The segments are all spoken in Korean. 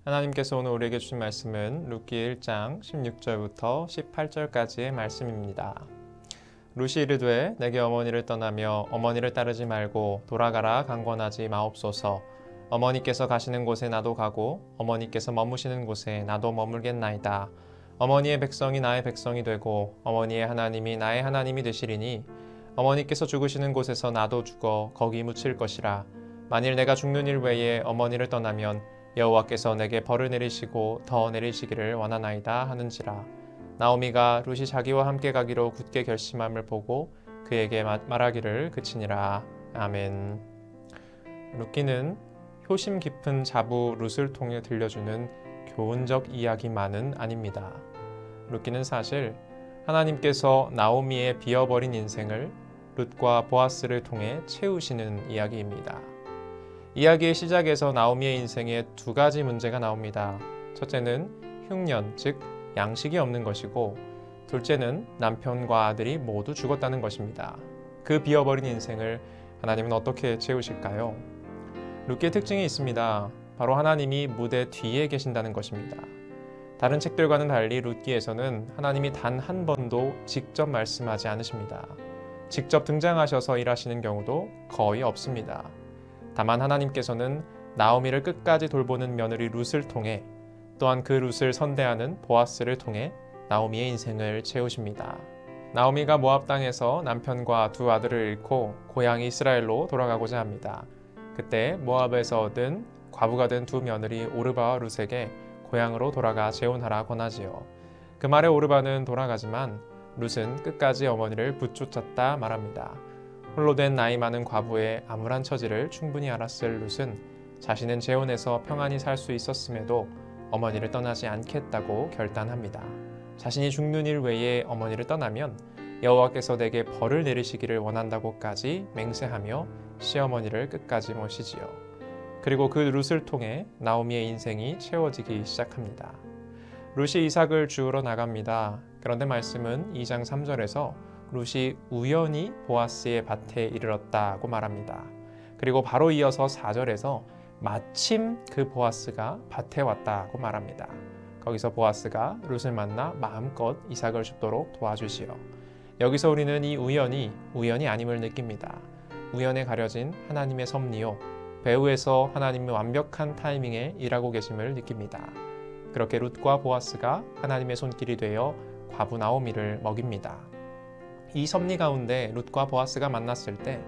하나님께서 오늘 우리에게 주신 말씀은 룻기 1장 16절부터 18절까지의 말씀입니다. 룻이 이르되 내게 어머니를 떠나며 어머니를 따르지 말고 돌아가라 강권하지 마옵소서. 어머니께서 가시는 곳에 나도 가고 어머니께서 머무시는 곳에 나도 머물겠나이다. 어머니의 백성이 나의 백성이 되고 어머니의 하나님이 나의 하나님이 되시리니 어머니께서 죽으시는 곳에서 나도 죽어 거기 묻힐 것이라. 만일 내가 죽는 일 외에 어머니를 떠나면 여호와께서 내게 벌을 내리시고 더 내리시기를 원하나이다 하는지라. 나오미가 룻이 자기와 함께 가기로 굳게 결심함을 보고 그에게 말하기를 그치니라. 아멘. 룻기는 효심 깊은 자부 룻을 통해 들려주는 교훈적 이야기만은 아닙니다. 룻기는 사실 하나님께서 나오미의 비어버린 인생을 룻과 보아스를 통해 채우시는 이야기입니다. 이야기의 시작에서 나오미의 인생에 두 가지 문제가 나옵니다. 첫째는 흉년, 즉 양식이 없는 것이고, 둘째는 남편과 아들이 모두 죽었다는 것입니다. 그 비어버린 인생을 하나님은 어떻게 채우실까요? 룻기의 특징이 있습니다. 바로 하나님이 무대 뒤에 계신다는 것입니다. 다른 책들과는 달리 룻기에서는 하나님이 단 한 번도 직접 말씀하지 않으십니다. 직접 등장하셔서 일하시는 경우도 거의 없습니다. 다만 하나님께서는 나오미를 끝까지 돌보는 며느리 룻을 통해, 또한 그 룻을 선대하는 보아스를 통해 나오미의 인생을 채우십니다. 나오미가 모압 땅에서 남편과 두 아들을 잃고 고향 이스라엘로 돌아가고자 합니다. 그때 모압에서 얻은 과부가 된 두 며느리 오르바와 룻에게 고향으로 돌아가 재혼하라 권하지요. 그 말에 오르바는 돌아가지만 룻은 끝까지 어머니를 붙쫓았다 말합니다. 홀로 된 나이 많은 과부의 암울한 처지를 충분히 알았을 룻은 자신은 재혼해서 평안히 살 수 있었음에도 어머니를 떠나지 않겠다고 결단합니다. 자신이 죽는 일 외에 어머니를 떠나면 여호와께서 내게 벌을 내리시기를 원한다고까지 맹세하며 시어머니를 끝까지 모시지요. 그리고 그 룻을 통해 나오미의 인생이 채워지기 시작합니다. 룻이 이삭을 주우러 나갑니다. 그런데 말씀은 2장 3절에서 룻이 우연히 보아스의 밭에 이르렀다고 말합니다. 그리고 바로 이어서 4절에서 마침 그 보아스가 밭에 왔다고 말합니다. 거기서 보아스가 룻을 만나 마음껏 이삭을 줍도록 도와주시오. 여기서 우리는 이 우연이 아님을 느낍니다. 우연에 가려진 하나님의 섭리요, 배후에서 하나님의 완벽한 타이밍에 일하고 계심을 느낍니다. 그렇게 룻과 보아스가 하나님의 손길이 되어 과부 나오미를 먹입니다. 이 섭리 가운데 룻과 보아스가 만났을 때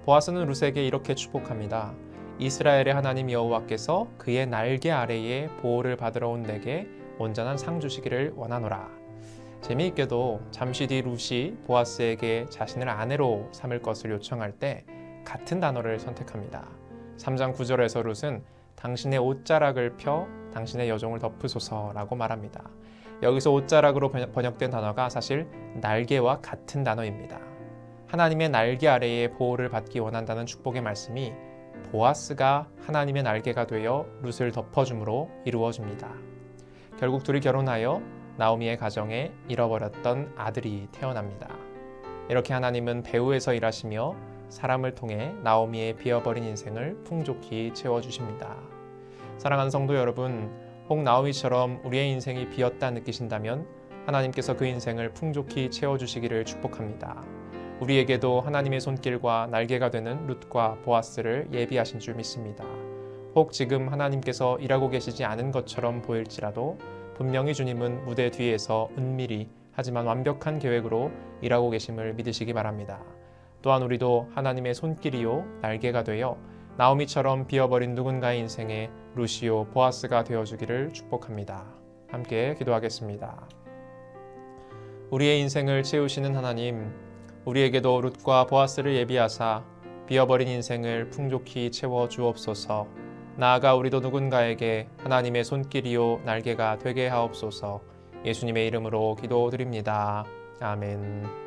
보아스는 룻에게 이렇게 축복합니다. 이스라엘의 하나님 여호와께서 그의 날개 아래에 보호를 받으러 온 내게 온전한 상 주시기를 원하노라. 재미있게도 잠시 뒤 룻이 보아스에게 자신을 아내로 삼을 것을 요청할 때 같은 단어를 선택합니다. 3장 9절에서 룻은 당신의 옷자락을 펴 당신의 여종을 덮으소서라고 말합니다. 여기서 옷자락으로 번역된 단어가 사실 날개와 같은 단어입니다. 하나님의 날개 아래에 보호를 받기 원한다는 축복의 말씀이 보아스가 하나님의 날개가 되어 룻을 덮어줌으로 이루어집니다. 결국 둘이 결혼하여 나오미의 가정에 잃어버렸던 아들이 태어납니다. 이렇게 하나님은 배후에서 일하시며 사람을 통해 나오미의 비어버린 인생을 풍족히 채워주십니다. 사랑하는 성도 여러분, 혹 나오미처럼 우리의 인생이 비었다 느끼신다면 하나님께서 그 인생을 풍족히 채워주시기를 축복합니다. 우리에게도 하나님의 손길과 날개가 되는 룻과 보아스를 예비하신 줄 믿습니다. 혹 지금 하나님께서 일하고 계시지 않은 것처럼 보일지라도 분명히 주님은 무대 뒤에서 은밀히 하지만 완벽한 계획으로 일하고 계심을 믿으시기 바랍니다. 또한 우리도 하나님의 손길이요 날개가 되어 나오미처럼 비어버린 누군가의 인생에 룻이요 보아스가 되어주기를 축복합니다. 함께 기도하겠습니다. 우리의 인생을 채우시는 하나님, 우리에게도 룻과 보아스를 예비하사 비어버린 인생을 풍족히 채워 주옵소서. 나아가 우리도 누군가에게 하나님의 손길이요 날개가 되게 하옵소서. 예수님의 이름으로 기도드립니다. 아멘.